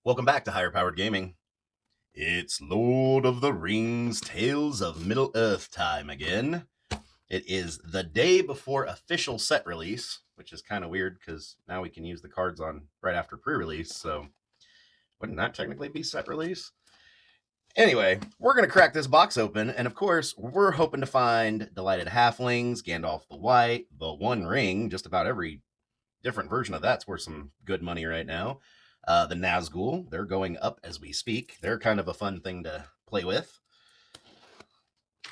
Welcome back to Higher Powered Gaming. It's Lord of the Rings Tales of Middle-earth time again. It is the day before official set release, which is kind of weird because now we can use the cards on right after pre-release, so wouldn't that technically be set release? Anyway, we're going to crack this box open, and of course, we're hoping to find Delighted Halflings, Gandalf the White, the One Ring. Just about every different version of that's worth some good money right now. The Nazgul, they're going up as we speak. They're kind of a fun thing to play with.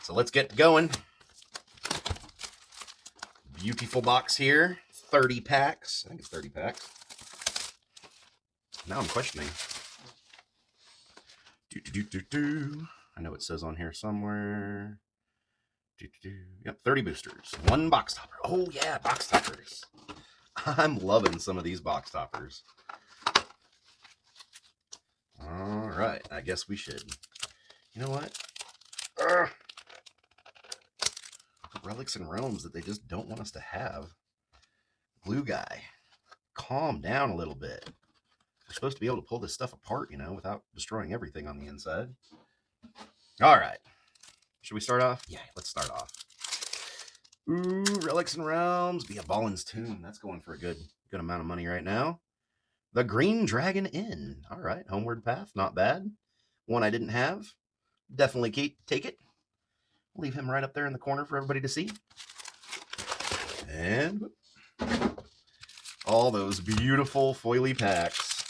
So let's get going. Beautiful box here. 30 packs. I think it's 30 packs. Now I'm questioning. I know it says on here somewhere. Yep, 30 boosters. One box topper. Oh, yeah, box toppers. I'm loving some of these box toppers. All right, I guess we should. You know what? Relics and realms that they just don't want us to have. Glue guy, calm down a little bit. We're supposed to be able to pull this stuff apart, you know, without destroying everything on the inside. All right. Should we start off? Yeah, let's start off. Ooh, relics and realms. Be a Ballin's Tomb. That's going for a good amount of money right now. The Green Dragon Inn. All right, Homeward Path, not bad. One I didn't have. Definitely take it. Leave him right up there in the corner for everybody to see. And all those beautiful foily packs.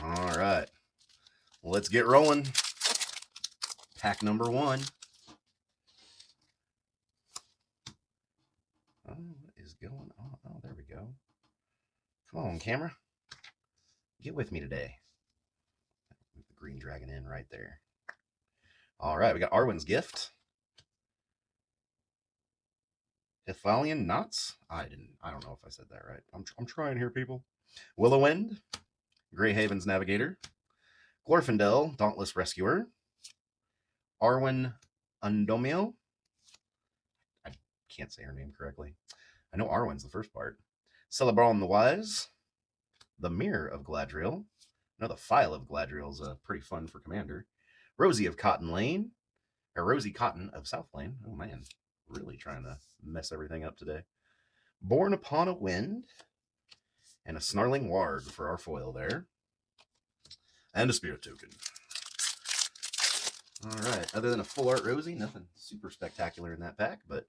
All right, let's get rolling. Pack number one. Oh, what is going on? Oh, there we go. Come on, camera. Get with me today. The Green Dragon Inn right there. All right, we got Arwen's Gift. Ithalian Knots? I don't know if I said that right. I'm trying here, people. Willowwind, Greyhaven's Navigator, Glorfindel, Dauntless Rescuer, Arwen Undomio. I can't say her name correctly. I know Arwen's the first part. Celebron the Wise, the Mirror of Gladriel. I know the File of Gladriel is pretty fun for Commander. Rosie of Cotton Lane, or Rosie Cotton of South Lane. Oh man, really trying to mess everything up today. Born Upon a Wind, and a Snarling Warg for our foil there. And a Spirit Token. All right, other than a full art Rosie, nothing super spectacular in that pack, but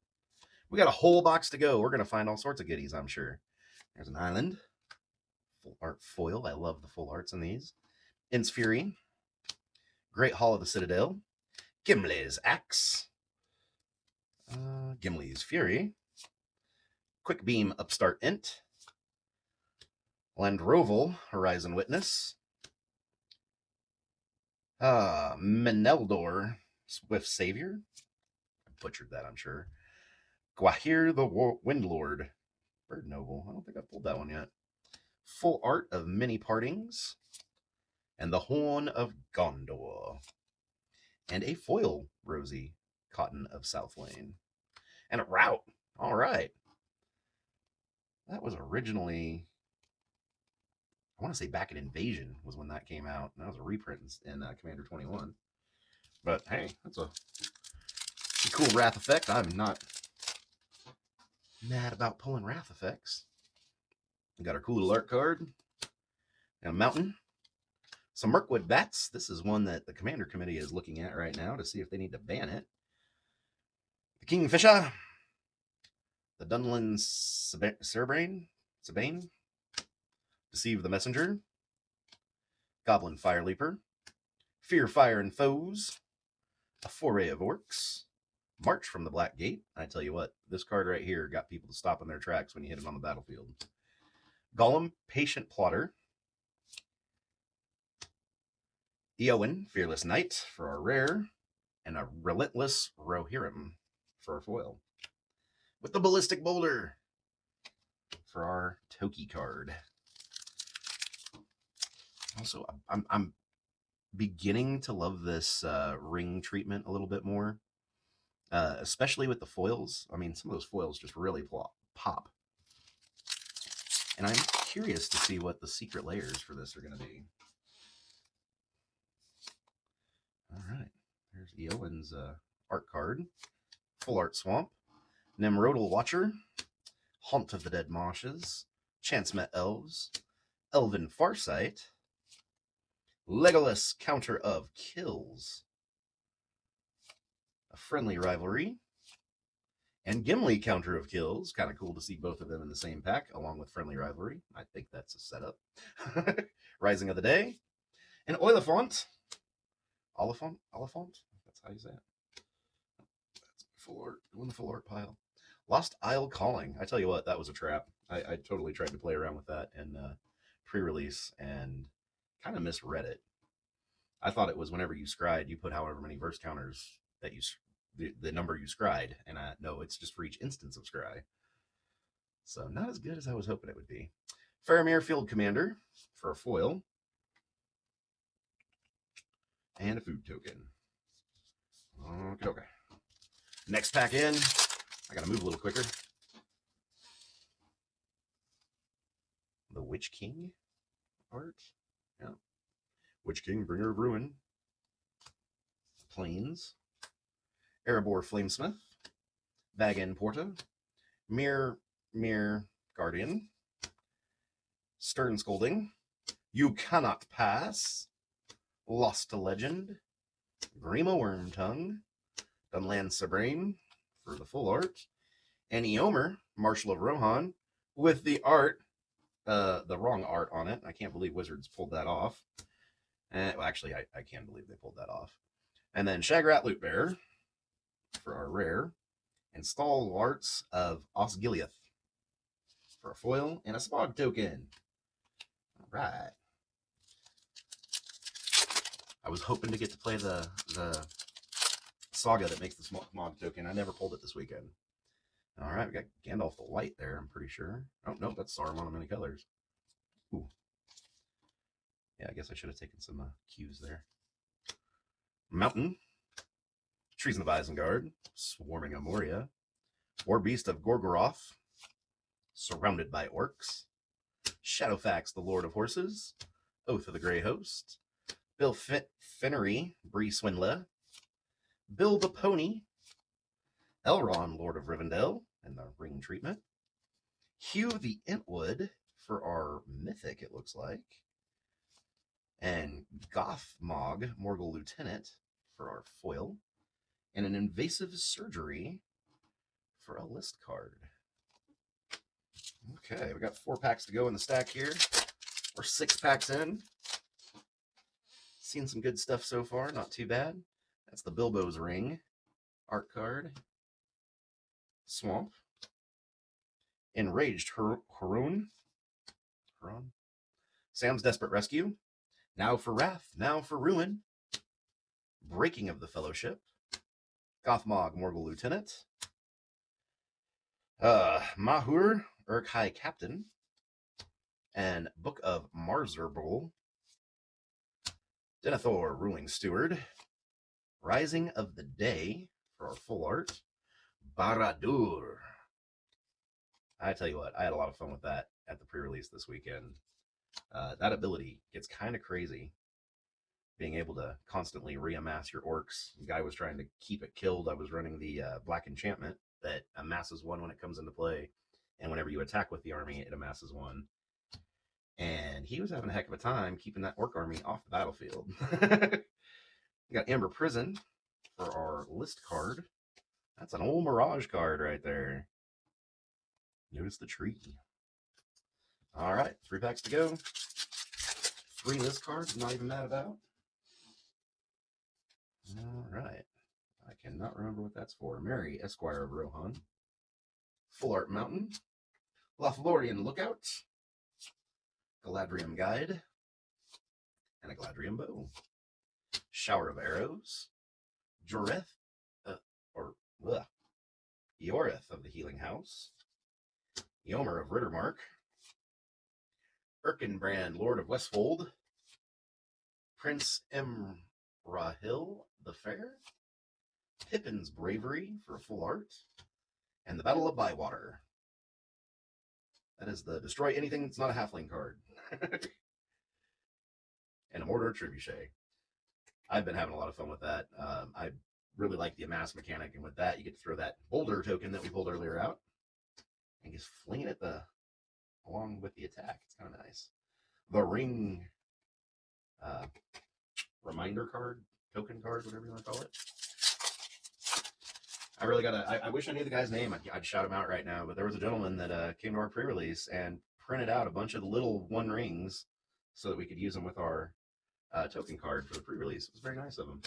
we got a whole box to go. We're going to find all sorts of goodies, I'm sure. There's an Island. Full art foil. I love the full arts in these. In's Fury. Great Hall of the Citadel. Gimli's Axe. Gimli's Fury. Quick Beam Upstart Int. Landroval Horizon Witness. Meneldor Swift Savior. I butchered that, I'm sure. Gwahir the Windlord. Bird Noble. I don't think I pulled that one yet. Full art of Many Partings. And the Horn of Gondor. And a foil Rosie Cotton of South Lane. And a Route. All right. That was originally, I want to say back in Invasion was when that came out. That was a reprint in Commander 21. But hey, that's a cool Wrath effect. I'm not mad about pulling Wrath effects. We got our cool little art card. And a Mountain. Some Mirkwood Bats. This is one that the Commander Committee is looking at right now to see if they need to ban it. The Kingfisher. The Dunlin Sabane. Deceive the Messenger. Goblin Fireleaper. Fear, Fire, and Foes. A Foray of Orcs. March from the Black Gate. I tell you what, this card right here got people to stop in their tracks when you hit it on the battlefield. Gollum, Patient Plotter. Eowyn, Fearless Knight for our rare. And a Relentless Rohirrim for our foil. With the Ballistic Boulder for our Toki card. Also, I'm beginning to love this ring treatment a little bit more, especially with the foils. I mean, some of those foils just really pop. And I'm curious to see what the secret layers for this are going to be. All right. There's Eowyn's art card. Full Art Swamp. Nemrodal Watcher. Haunt of the Dead Marshes. Chance Met Elves. Elven Farsight. Legolas Counter of Kills. A Friendly Rivalry. And Gimli Counter of Kills. Kind of cool to see both of them in the same pack, along with Friendly Rivalry. I think that's a setup. Rising of the Day. And Oliphant. Oliphant? That's how you say it. That's full art. Go in the full art pile. Lost Isle Calling. I tell you what, that was a trap. I totally tried to play around with that in pre-release and kind of misread it. I thought it was whenever you scried, you put however many verse counters that you the number you scried, and no, it's just for each instance of scry. So not as good as I was hoping it would be. Faramir Field Commander for a foil. And a food token. Okay. Next pack in. I gotta move a little quicker. The Witch King art. Yeah. Witch King, Bringer of Ruin. Plains. Erebor Flamesmith. Vagan Porta. Mir Guardian. Stern Scolding. You Cannot Pass. Lost to Legend. Grima Wormtongue. Dunland Sabrain for the full art. And Eomer, Marshal of Rohan, with the art, the wrong art on it. I can't believe Wizards pulled that off. Well, actually, I can believe they pulled that off. And then Shagrat Lootbearer for our rare. And Stalwarts of Osgiliath for a foil and a Smog token. All right. I was hoping to get to play the saga that makes the Smog token. I never pulled it this weekend. All right, we got Gandalf the White there, I'm pretty sure. Oh, no, that's Saruman of Many Colors. Ooh. Yeah, I guess I should have taken some cues there. Mountain. Treason of Isengard. Swarming of Moria. War Beast of Gorgoroth. Surrounded by Orcs. Shadowfax, the Lord of Horses. Oath of the Grey Host. Bill Finnery, Bree Swindler. Bill the Pony. Elrond, Lord of Rivendell, and the ring treatment. Hugh the Entwood for our mythic, it looks like. And Gothmog, Morgul Lieutenant, for our foil. And an Invasive Surgery for a list card. Okay, we got 4 packs to go in the stack here. We're 6 packs in. Seen some good stuff so far, not too bad. That's the Bilbo's Ring art card. Swamp. Enraged Haroun. Sam's Desperate Rescue. Now for Wrath, now for Ruin. Breaking of the Fellowship. Gothmog, Morgul Lieutenant. Mahur, Urk-hai Captain. And Book of Marzurbul. Denethor, Ruling Steward. Rising of the Day for our full art. Barad-dûr. I tell you what, I had a lot of fun with that at the pre-release this weekend. That ability gets kind of crazy. Being able to constantly reamass your orcs. The guy was trying to keep it killed. I was running the Black Enchantment that amasses 1 when it comes into play. And whenever you attack with the army, it amasses 1. And he was having a heck of a time keeping that orc army off the battlefield. We got Amber Prison for our list card. That's an old Mirage card right there. Notice the tree. All right, 3 packs to go. 3 list cards, not even mad about. All right. I cannot remember what that's for. Mary, Esquire of Rohan. Full Art Mountain. Lothlorien Lookout. Galadriel Guide. And a Galadriel Bow. Shower of Arrows. Joreth, Ioreth of the Healing House. Eomer of Rittermark. Erkenbrand, Lord of Westfold. Prince Imrahil the Fair. Pippin's Bravery for full art. And the Battle of Bywater. That is the destroy anything that's not a halfling card. And a Mortar Trebuchet. I've been having a lot of fun with that. I really like the amass mechanic, and with that, you get to throw that boulder token that we pulled earlier out and just fling it at along with the attack. It's kind of nice. The Ring reminder card, token card, whatever you want to call it. I really I wish I knew the guy's name. I'd shout him out right now, but there was a gentleman that came to our pre-release and printed out a bunch of the little one rings so that we could use them with our token card for the pre-release. It was very nice of him.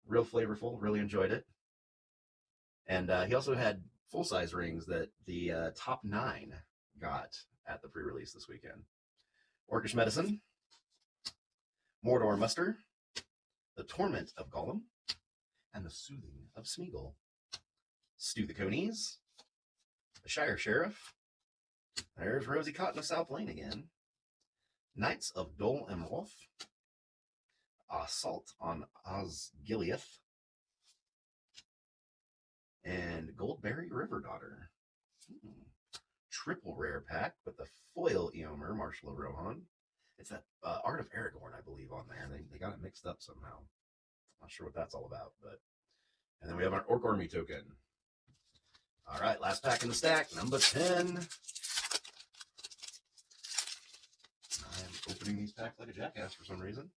Real flavorful. Really enjoyed it. And he also had full-size rings that the top 9 got at the pre-release this weekend. Orcish Medicine, Mordor Muster, the Torment of Gollum, and the Soothing of Smeagol. Stu the Conies, the Shire Sheriff. There's Rosie Cotton of South Lane again. Knights of Dol Amroth, Assault on Osgiliath, and Goldberry River Daughter. Triple rare pack with the foil Eomer, Marshal of Rohan. It's that Art of Aragorn, I believe, on there. They got it mixed up somehow. Not sure what that's all about, but. And then we have our Orc Army token. All right, last pack in the stack, number 10. I am opening these packs like a jackass for some reason.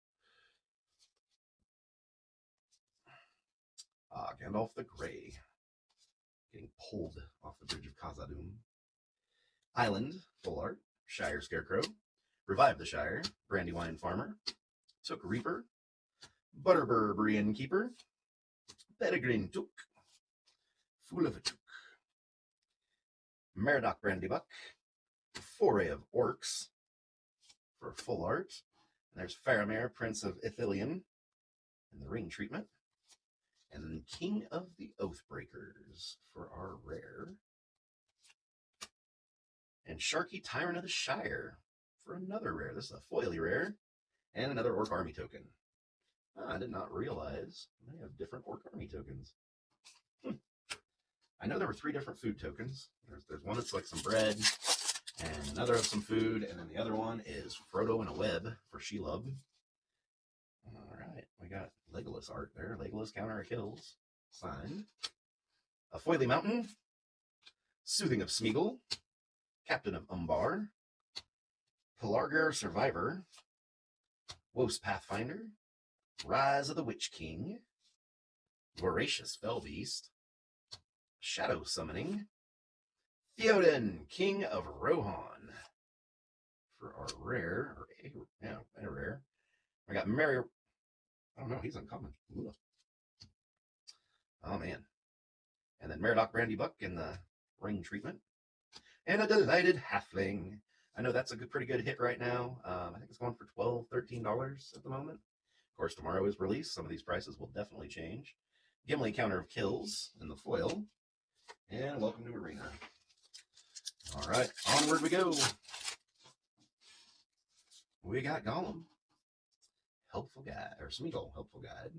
Gandalf the Grey. Getting pulled off the bridge of Khazad-dûm. Island, full art. Shire Scarecrow. Revive the Shire. Brandywine Farmer. Took Reaper. Butterburbrian Keeper. Peregrine Took. Fool of a Took. Meriadoc Brandybuck. Foray of Orcs for full art. And there's Faramir, Prince of Ithilien, and the ring treatment. And then King of the Oathbreakers for our rare. And Sharky, Tyrant of the Shire for another rare. This is a foily rare. And another Orc Army token. I did not realize they have different Orc Army tokens. I know there were 3 different food tokens. There's one that's like some bread, and another of some food, and then the other one is Frodo and a web for Shelob. All right, we got Legolas art there. Legolas counter kills. Signed. A Foily Mountain. Soothing of Smeagol. Captain of Umbar. Pelargir Survivor. Wos Pathfinder. Rise of the Witch King. Voracious Fellbeast. Shadow Summoning. Theoden, King of Rohan. For our rare, or a rare. I got Mary. Oh no, he's uncommon. Ooh. Oh man. And then Meriadoc Brandybuck in the ring treatment. And a Delighted Halfling. I know that's a pretty good hit right now. I think it's going for $12, $13 at the moment. Of course, tomorrow is release. Some of these prices will definitely change. Gimli counter of kills in the foil. And welcome to Arena. All right, onward we go. We got Gollum. Helpful Guide, or Smeagol, Helpful Guide.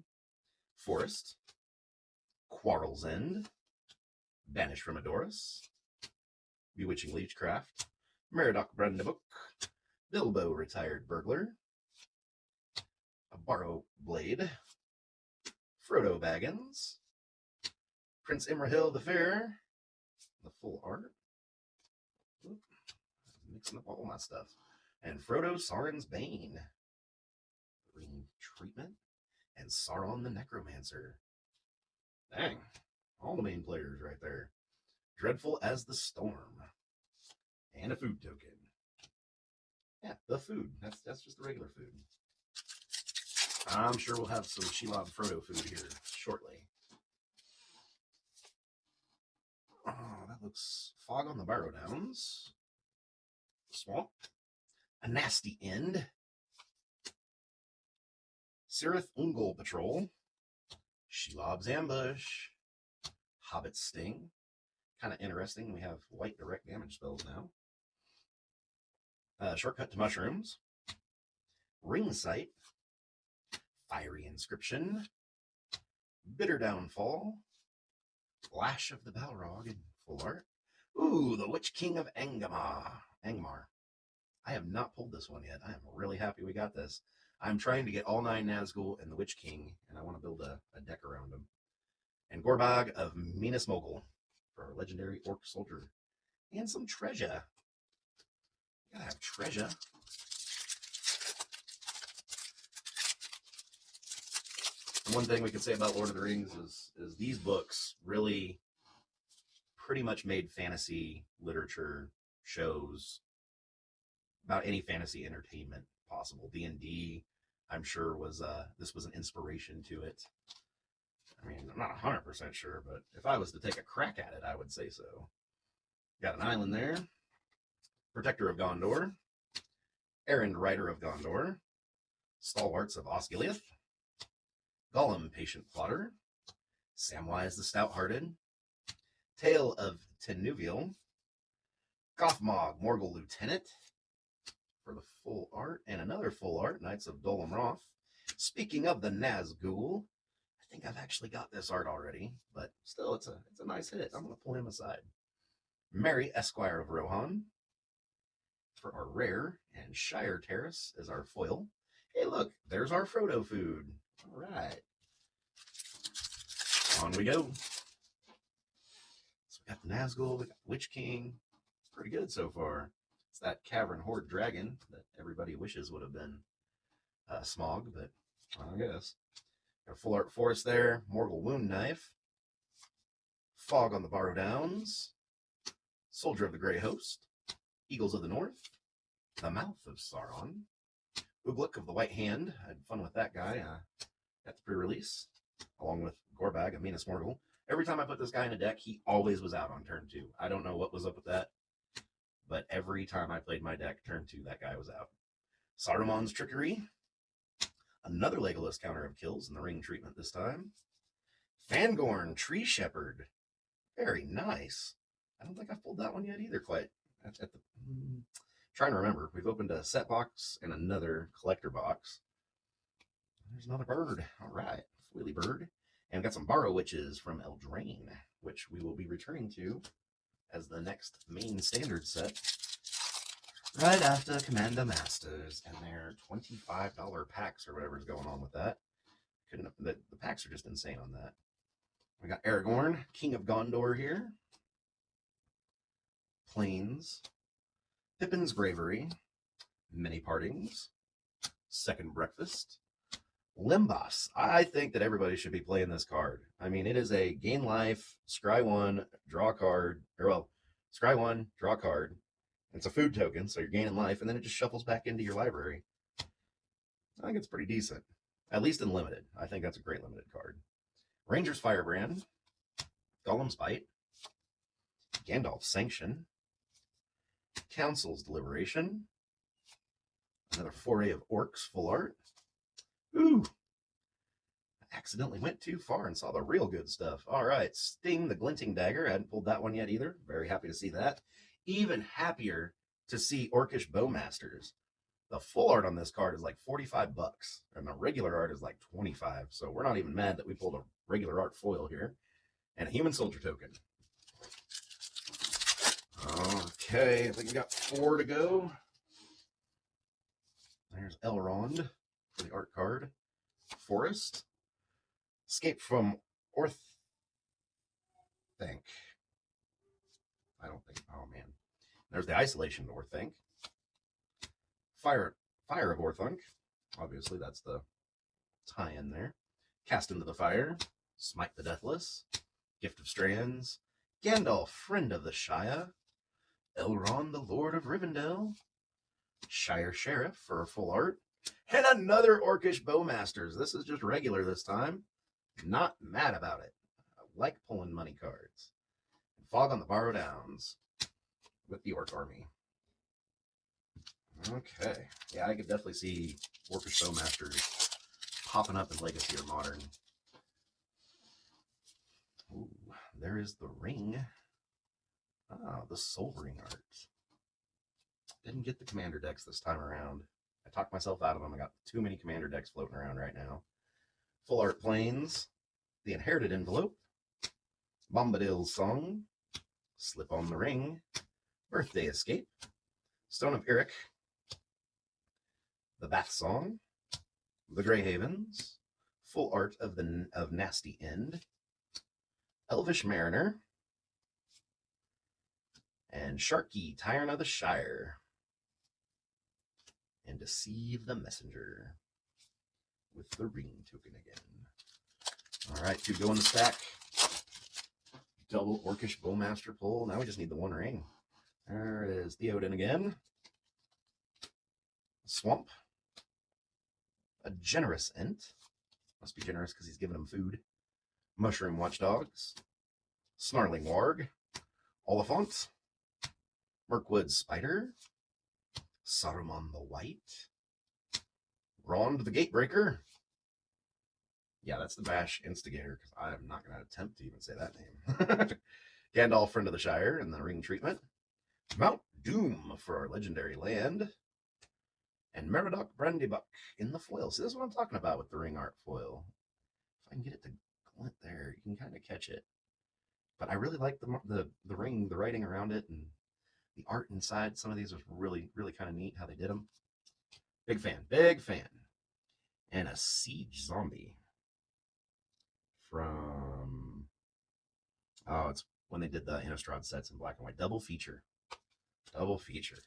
Forest. Quarrel's End. Banished from Adoris. Bewitching Leechcraft. Meriadoc Brandybuck. Bilbo Retired Burglar. A Barrow Blade. Frodo Baggins. Prince Imrahil the Fair. The full art. Oop, mixing up all my stuff. And Frodo Sauron's Bane. Ring treatment. And Sauron the Necromancer. Dang. All the main players right there. Dreadful as the Storm. And a food token. Yeah, the food. That's just the regular food. I'm sure we'll have some Shelob Frodo food here shortly. Oh, that looks Fog on the Barrow Downs. Swamp. A Nasty End. Cirith Ungol Patrol. Shelob's Ambush. Hobbit Sting. Kind of interesting. We have white direct damage spells now. Shortcut to Mushrooms. Ring Sight. Fiery Inscription. Bitter Downfall. Flash of the Balrog in full art. Ooh, the Witch King of Angmar. I have not pulled this one yet. I am really happy we got this. I'm trying to get all 9 Nazgul and the Witch King, and I want to build a deck around them. And Gorbag of Minas Mogul for our legendary Orc Soldier. And some treasure. Gotta have treasure. One thing we could say about Lord of the Rings is these books really pretty much made fantasy literature shows about any fantasy entertainment possible. D&D, I'm sure, this was an inspiration to it. I mean, I'm not 100% sure, but if I was to take a crack at it, I would say so. Got an island there. Protector of Gondor. Errand Rider of Gondor. Stalwarts of Osgiliath. Gollum, Patient Plotter. Samwise the Stout-Hearted. Tale of Tenuvial. Gothmog, Morgul Lieutenant for the full art, and another full art, Knights of Dol Amroth. Speaking of the Nazgul, I think I've actually got this art already, but still, it's a nice hit. I'm going to pull him aside. Merry, Esquire of Rohan for our rare, and Shire Terrace is our foil. Hey, look, there's our Frodo food. All right. On we go. So we got the Nazgul, we got the Witch King. Pretty good so far. It's that Cavern Horde Dragon that everybody wishes would have been Smog, but I guess. Got a full art forest there. Morgul Wound Knife. Fog on the Barrow Downs. Soldier of the Grey Host. Eagles of the North. The Mouth of Sauron. Uglook of the White Hand. I had fun with that guy. At the pre-release, along with Gorbag of Minas Morgul. Every time I put this guy in a deck, he always was out on turn 2. I don't know what was up with that, but every time I played my deck, turn 2, that guy was out. Saruman's Trickery. Another Legolas counter of kills in the ring treatment this time. Fangorn, Tree Shepherd. Very nice. I don't think I've pulled that one yet either quite. Trying to remember. We've opened a set box and another collector box. There's another bird. All right. Foily bird. And we've got some Borrow Witches from Eldraine, which we will be returning to as the next main standard set right after Commander Masters and their $25 packs or whatever's going on with that. The packs are just insane on that. We got Aragorn, King of Gondor here. Plains. Pippin's Bravery. Many Partings. Second Breakfast. Limbas. I think that everybody should be playing this card. I mean, it is a gain life, scry 1, draw a card, scry 1, draw a card. It's a food token, so you're gaining life, and then it just shuffles back into your library. I think it's pretty decent, at least in limited. I think that's a great limited card. Ranger's Firebrand, Gollum's Bite, Gandalf's Sanction, Council's Deliberation, another foray of Orcs full art. Ooh, I accidentally went too far and saw the real good stuff. All right, Sting the Glinting Dagger. I hadn't pulled that one yet either. Very happy to see that. Even happier to see Orcish Bowmasters. The full art on this card is like $45, and the regular art is like $25. So we're not even mad that we pulled a regular art foil here. And a Human Soldier token. Okay, I think we got 4 to go. There's Elrond for the art card. Forest. Escape from Orthanc. I don't think. Oh man. There's the Isolation of Orthanc. Fire of Orthanc. Obviously, that's the tie-in there. Cast into the Fire. Smite the Deathless. Gift of Strands. Gandalf, Friend of the Shire. Elrond, the Lord of Rivendell. Shire Sheriff for a full art. And another Orcish Bowmasters. This is just regular this time. Not mad about it. I like pulling money cards. Fog on the Barrow Downs with the Orc Army. Okay. Yeah, I could definitely see Orcish Bowmasters popping up in Legacy or Modern. Ooh, there is the ring. Ah, the Soul Ring art. Didn't get the commander decks this time around. I talked myself out of them. I got too many commander decks floating around right now. Full art Plains. The Inherited Envelope. Bombadil's Song. Slip on the Ring, Birthday Escape, Stone of Eric, The Bath Song, The Grey Havens, Full Art of Nasty End, Elvish Mariner, and Sharky, Tyrant of the Shire, and Deceive the Messenger with the ring token again. All right, 2 go in the stack. Double Orcish Bowmaster pull. Now we just need the 1 ring. There it is. Theoden again. Swamp. A Generous Ent. Must be generous because he's giving him food. Mushroom Watchdogs. Snarling Warg. Oliphant. Mirkwood Spider. Saruman the White. Rond the Gatebreaker. Yeah, that's the Bash Instigator, because I am not going to attempt to even say that name. Gandalf, Friend of the Shire, in the ring treatment. Mount Doom for our legendary land. And Meridoc Brandybuck in the foil. See, this is what I'm talking about with the ring art foil. If I can get it to glint there, you can kind of catch it. But I really like the ring, the writing around it, and the art inside. Some of these was really, really kind of neat how they did them. Big fan, big fan. And a Siege Zombie. From, oh, it's when they did the Innistrad sets in black and white. Double feature. Double feature.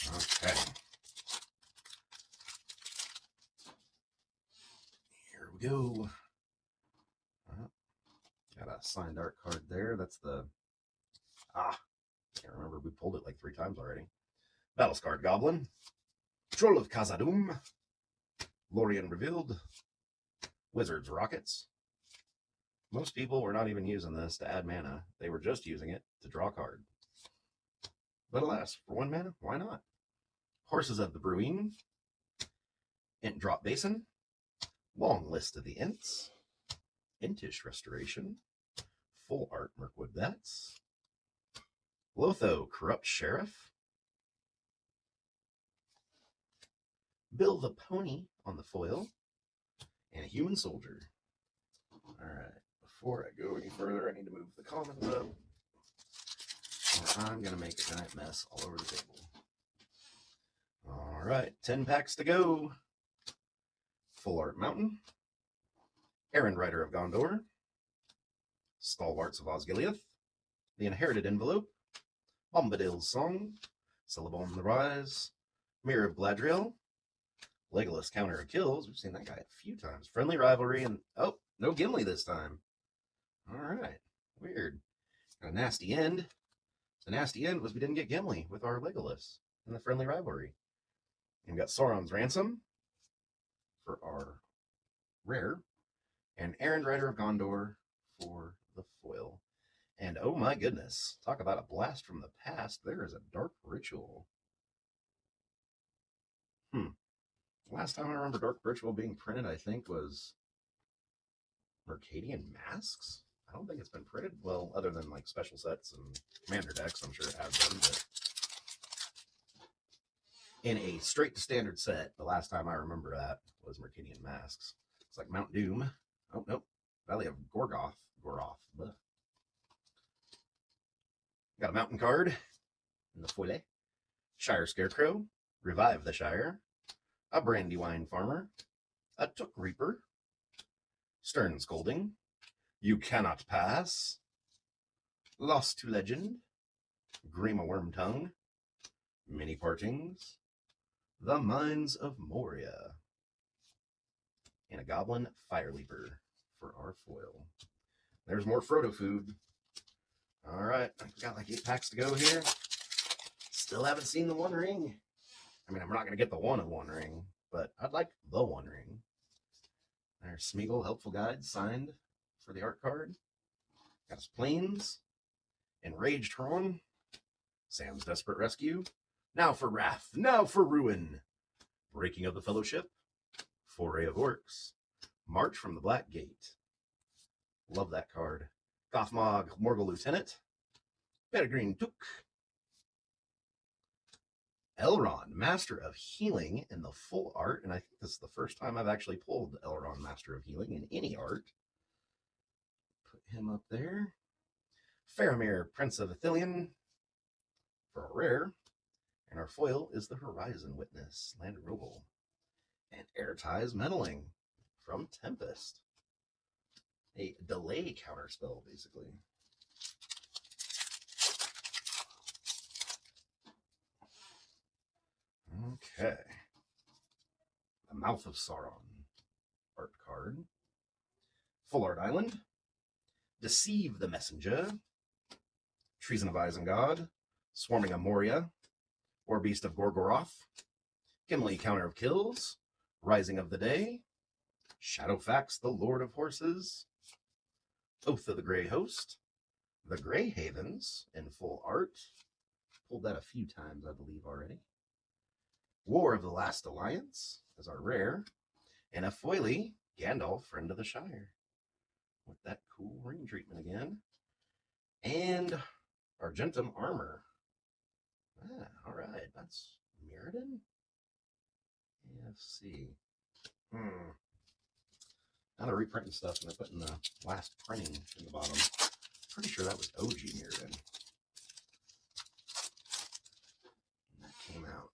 Okay. Here we go. Got a signed art card there. That's the, can't remember. We pulled it like 3 times already. Battlescarred Goblin. Troll of Khazad-dûm. Lorien Revealed. Wizard's Rockets. Most people were not even using this to add mana. They were just using it to draw a card. But alas, for 1 mana, why not? Horses of the Bruine. Ent Drop Basin. Long List of the Ents. Entish Restoration. Full Art Mirkwood Bats. Lotho, Corrupt Sheriff. Bill the Pony on the foil. And a Human Soldier. All right, before I go any further, I need to move the commons up. Or I'm going to make a giant mess all over the table. All right, 10 packs to go. Full Art Mountain. Errand Rider of Gondor. Stalwarts of Osgiliath. The Inherited Envelope. Bombadil's Song. Celebon the Rise. Mirror of Gladriel. Legolas Counter of Kills. We've seen that guy a few times. Friendly Rivalry, and oh, no Gimli this time. All right, weird. Got a Nasty End. The Nasty End was we didn't get Gimli with our Legolas in the Friendly Rivalry. And we got Sauron's Ransom for our rare, and Errand Rider of Gondor for the foil. And oh my goodness, talk about a blast from the past. There is a Dark Ritual. Last time I remember Dark Ritual being printed, I think, was Mercadian Masks. I don't think it's been printed. Well, other than like special sets and commander decks, I'm sure it has been. But in a straight to standard set, the last time I remember that was Mercadian Masks. It's like Mount Doom. Oh, nope. Valley of Goroth. Blech. Got a mountain card in the foil. Shire Scarecrow. Revive the Shire. A Brandywine Farmer. A Took Reaper. Stern Scolding. You Cannot Pass. Lost to Legend. Grima Wormtongue. Mini Partings. The Mines of Moria. And a Goblin Fire Leaper for our foil. There's more Frodo food. All right, I've got like 8 packs to go here. Still haven't seen the One Ring. I mean, I'm not going to get the 1 of One Ring, but I'd like the One Ring. There's Smeagol, Helpful Guide, signed for the art card. Got his Plains. Enraged Huron. Sam's Desperate Rescue. Now for Wrath. Now for Ruin. Breaking of the Fellowship. Foray of Orcs. March from the Black Gate. Love that card. Gothmog, Morgul Lieutenant. Peregrine Took. Elrond, Master of Healing in the full art. And I think this is the first time I've actually pulled Elrond, Master of Healing in any art. Put him up there. Faramir, Prince of Ithilien for a rare. And our foil is the Horizon Witness, Land Roble. And Airties Meddling from Tempest. A delay counterspell, basically. Okay. The Mouth of Sauron art card. Full Art Island. Deceive the Messenger. Treason of Isengard. Swarming of Moria. War Beast of Gorgoroth. Gimli, Counter of Kills. Rising of the Day. Shadowfax, the Lord of Horses. Oath of the Grey Host. The Grey Havens in full art. Pulled that a few times, I believe, already. War of the Last Alliance as our rare. And a foily, Gandalf, Friend of the Shire. With that cool ring treatment again. And Argentum Armor. Ah, all right, that's Mirrodin? AFC. Now they're reprinting stuff and they're putting the last printing in the bottom. Pretty sure that was OG Mirrodin. And that came out.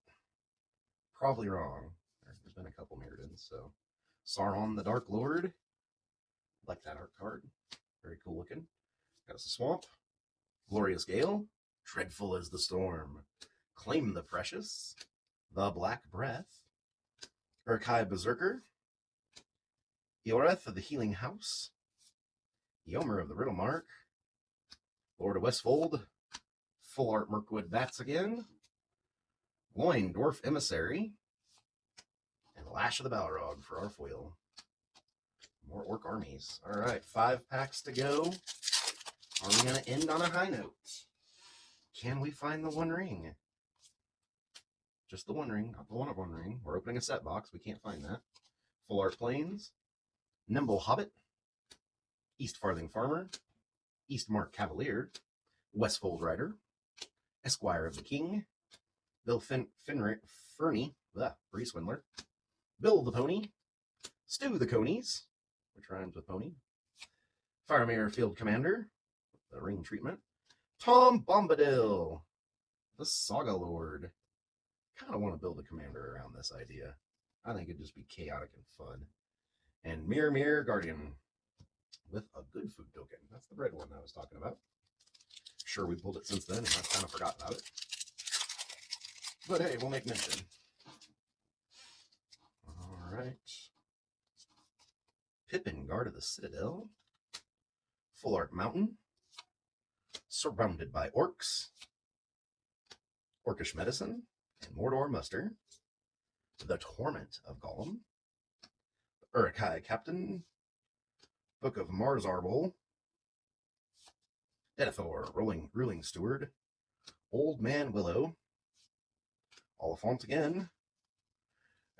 Probably wrong. There's been a couple Mirrodins, so. Sauron the Dark Lord. Like that art card. Very cool looking. Got us a Swamp. Glorious Gale. Dreadful as the Storm. Claim the Precious. The Black Breath. Urkai Berserker. Eoreth of the Healing House. Yomer of the Riddle Mark. Lord of Westfold. Full Art Mirkwood Bats again. Loin Dwarf Emissary. And Lash of the Balrog for our foil. More orc armies. All right, 5 packs to go. Are we going to end on a high note? Can we find the One Ring? Just the One Ring, not the One of One Ring. We're opening a set box. We can't find that. Full Art Plains. Nimble Hobbit. East Farthing Farmer. Eastmark Cavalier. Westfold Rider. Esquire of the King. Bill Fernie. Bree Swindler. Bill the Pony. Stu the Conies, which rhymes with pony. Faramir Field Commander. The ring treatment. Tom Bombadil. The Saga Lord. Kind of want to build a commander around this idea. I think it'd just be chaotic and fun. And Mir Guardian with a good food token. That's the red one I was talking about. Sure, we pulled it since then, and I've kind of forgotten about it. But hey, we'll make mention. All right. Pippin, Guard of the Citadel. Full Art Mountain. Surrounded by Orcs. Orcish Medicine. And Mordor Muster. The Torment of Gollum. Uruk-hai Captain. Book of Mars Arbol. Denethor, Ruling Steward. Old Man Willow. Oliphant again.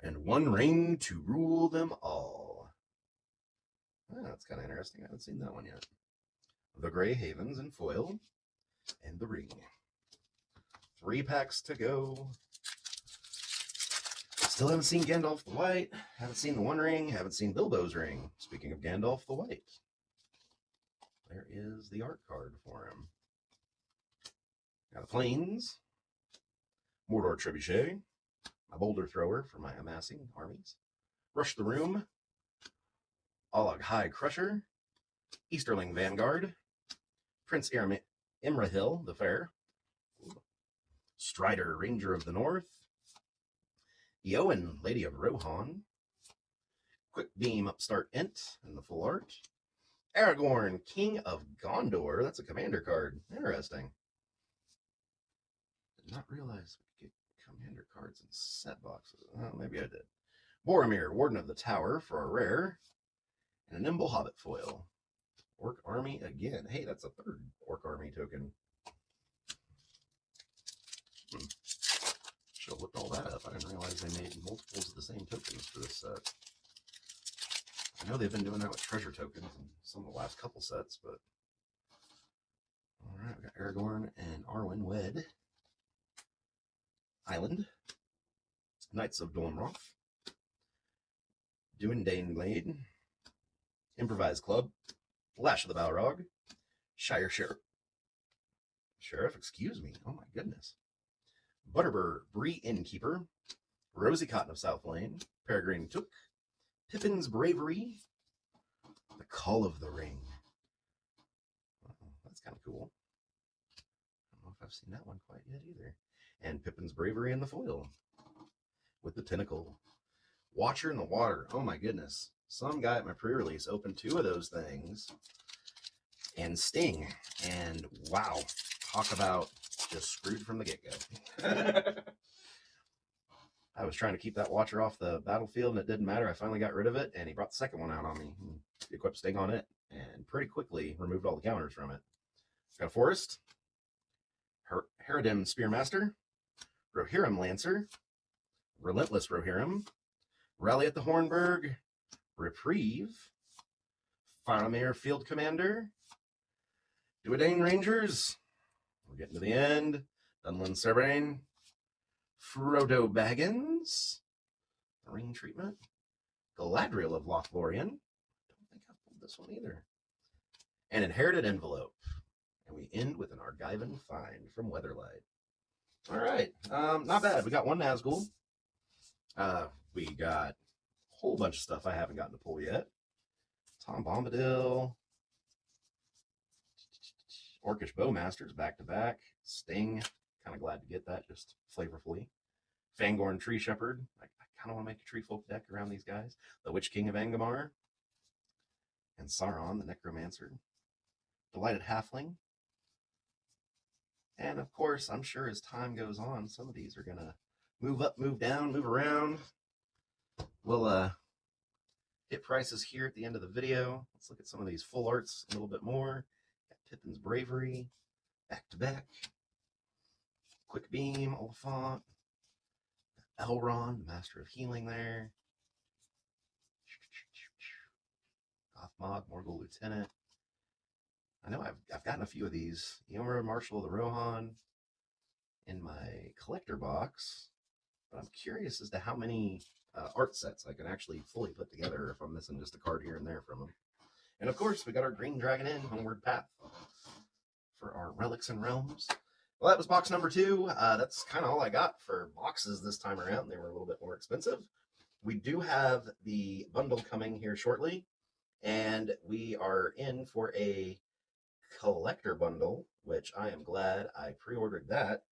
And One Ring to rule them all. That's kind of interesting. I haven't seen that one yet. The Grey Havens in foil. And the ring. 3 packs to go. Still haven't seen Gandalf the White. Haven't seen the One Ring. Haven't seen Bilbo's ring. Speaking of Gandalf the White. There is the art card for him. Got the Plains. Mordor Trebuchet. My Boulder Thrower for my amassing armies. Rush the Room. Olag High Crusher. Easterling Vanguard. Prince Imrahil the Fair. Strider Ranger of the North. Eowyn, Lady of Rohan. Quick Beam Upstart Ent in the full art. Aragorn, King of Gondor. That's a commander card. Interesting. Did not realize we could get commander cards in set boxes. Oh, maybe I did. Boromir, Warden of the Tower for a rare. And a Nimble Hobbit foil. Orc Army again. Hey, that's a 3rd Orc Army token. Should have looked all that up. I didn't realize they made multiples of the same tokens for this set. I know they've been doing that with treasure tokens in some of the last couple sets, but... Alright, we got Aragorn and Arwen Wed. Island. Knights of Dolmroth. Duindane Blade. Improvised Club. Lash of the Balrog. Shire Sheriff. Sheriff, excuse me. Oh my goodness. Butterbur, Bree Innkeeper, Rosie Cotton of South Lane, Peregrine Took, Pippin's Bravery, The Call of the Ring. Oh, that's kind of cool. I don't know if I've seen that one quite yet either. And Pippin's Bravery in the foil with the tentacle. Watcher in the Water. Oh my goodness. Some guy at my pre-release opened 2 of those things. And Sting. And wow. Talk about just screwed from the get-go. I was trying to keep that Watcher off the battlefield, and it didn't matter. I finally got rid of it, and he brought the second one out on me. He equipped Sting on it, and pretty quickly removed all the counters from it. Got a Forest, Heridim Spearmaster, Rohirrim Lancer, Relentless Rohirrim, Rally at the Hornburg, Reprieve, Faramir Field Commander, Duodane Rangers. We're getting to the end. Dunlin Serbain, Frodo Baggins, Ring Treatment, Galadriel of Lothlorien. I don't think I've pulled this one either. An Inherited Envelope. And we end with an Argivan Find from Weatherlight. All right. Not bad. We got 1 Nazgul. We got a whole bunch of stuff I haven't gotten to pull yet. Tom Bombadil. Orcish Bowmasters back-to-back. Sting. Kind of glad to get that just flavorfully. Fangorn Tree Shepherd. I kind of want to make a Tree Folk deck around these guys. The Witch King of Angmar. And Sauron, the Necromancer. Delighted Halfling. And of course, I'm sure as time goes on, some of these are going to move up, move down, move around. We'll hit prices here at the end of the video. Let's look at some of these full arts a little bit more. Got Pippin's Bravery, back-to-back. Quick Beam, Oliphant. Elrond, the Master of Healing there. Gothmog, Morgul Lieutenant. I know I've gotten a few of these. Eomer, Marshal of the Rohan in my collector box. But I'm curious as to how many art sets I can actually fully put together if I'm missing just a card here and there from them. And of course, we got our Green Dragon Inn Homeward Path for our Relics and Realms. Well, that was box number 2. That's kind of all I got for boxes this time around. They were a little bit more expensive. We do have the bundle coming here shortly, and we are in for a collector bundle, which I am glad I pre-ordered that.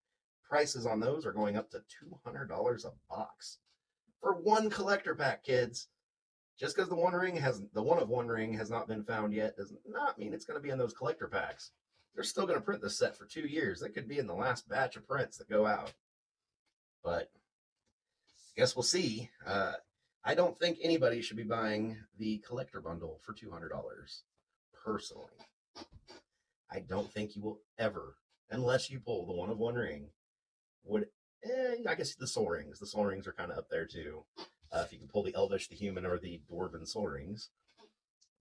Prices on those are going up to $200 a box for 1 collector pack, kids. Just because the one of one ring has not been found yet does not mean it's going to be in those collector packs. They're still going to print this set for 2 years. That could be in the last batch of prints that go out. But I guess we'll see. I don't think anybody should be buying the collector bundle for $200, personally. I don't think you will ever, unless you pull the one of one ring, I guess the soul rings. The soul rings are kind of up there too. If you can pull the Elvish, the Human, or the Dwarven soul rings.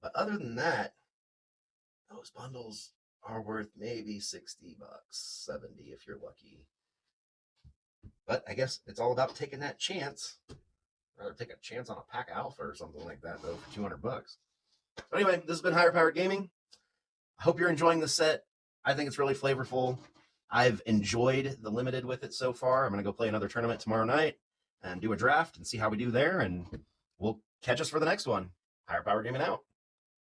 But other than that, those bundles are worth maybe $60, $70 if you're lucky. But I guess it's all about taking that chance. I'd rather take a chance on a pack of alpha or something like that, though, for $200. But anyway, this has been Higher Powered Gaming. I hope you're enjoying the set. I think it's really flavorful. I've enjoyed the limited with it so far. I'm going to go play another tournament tomorrow night and do a draft and see how we do there. And we'll catch us for the next one. Higher Powered Gaming out.